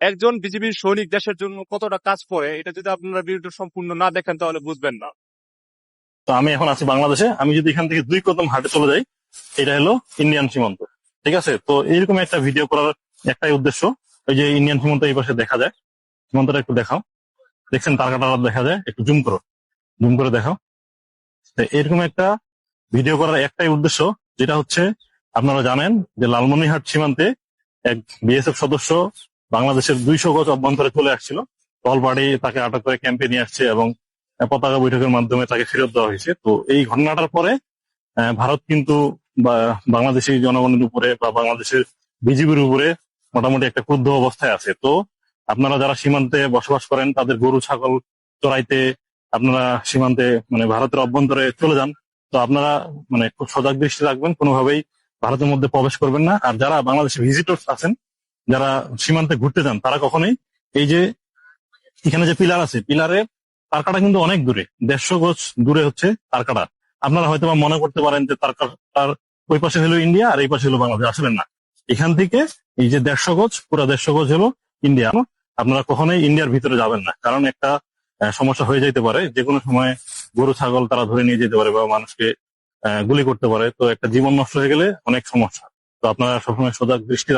একজন বিজিবির সৈনিক দেশের জন্য কতটা কাজ করে, এটা যদি আপনারা ভিডিওটা সম্পূর্ণ না দেখেন তাহলে বুঝবেন না। তো আমি এখন আছি বাংলাদেশে, আমি যদি এখান থেকে 2 কদম হাঁটে চলে যাই, এটা হলো ইন্ডিয়ান সীমান্ত। ঠিক আছে, তো এইরকম একটা ভিডিও করার একটাই উদ্দেশ্য, ওই যে ইন্ডিয়ান সীমান্ত এই পাশে দেখা যায়, সীমান্তটা একটু দেখাও। দেখছেন তারকা টারা দেখা যায়, একটু জুম করো, জুম করে দেখাও। তো এরকম একটা ভিডিও করার একটাই উদ্দেশ্য, যেটা হচ্ছে আপনারা জানেন যে লালমনিরহাট সীমান্তে এক বিএসএফ সদস্য বাংলাদেশের 200 গজ অভ্যন্তরে চলে আসছিল। টল পার্টি তাকে আটক করে ক্যাম্পে নিয়ে আসছে এবং পতাকা বৈঠকের মাধ্যমে তাকে ফেরত দেওয়া হয়েছে। তো এই ঘটনাটার পরে ভারত কিন্তু বাংলাদেশি জনগণের উপরে বা বাংলাদেশের বিজিবির উপরে মোটামুটি একটা ক্রুদ্ধ অবস্থায় আছে। তো আপনারা যারা সীমান্তে বসবাস করেন, তাদের গরু ছাগল চড়াইতে আপনারা সীমান্তে মানে ভারতের অভ্যন্তরে চলে যান, তো আপনারা মানে খুব সজাগ দৃষ্টি রাখবেন, কোনোভাবেই ভারতের মধ্যে প্রবেশ করবেন না। আর যারা বাংলাদেশি ভিজিটর্স আছেন, যারা সীমান্তে ঘুরতে যান, তারা কখনোই এই যে এখানে যে পিলার আছে, পিলারের তারকাটা কিন্তু অনেক দূরে, 150 গজ দূরে হচ্ছে তারকাটা। আপনারা হয়তো বা মনে করতে পারেন যে তার ওই পাশে হলো ইন্ডিয়া আর এই পাশে হলো বাংলাদেশ, আসলে না। এখান থেকে এই যে 150 গজ, পুরো 150 গজ হলো ইন্ডিয়া। আপনারা কখনোই ইন্ডিয়ার ভিতরে যাবেন না, কারণ একটা সমস্যা হয়ে যেতে পারে। যে কোনো সময় গরু ছাগল তারা ধরে নিয়ে যেতে পারে বা মানুষকে গুলি করতে পারে। তো একটা জীবন নষ্ট হয়ে গেলে অনেক সমস্যা। তো আপনারা সবসময় সজাগ দৃষ্টি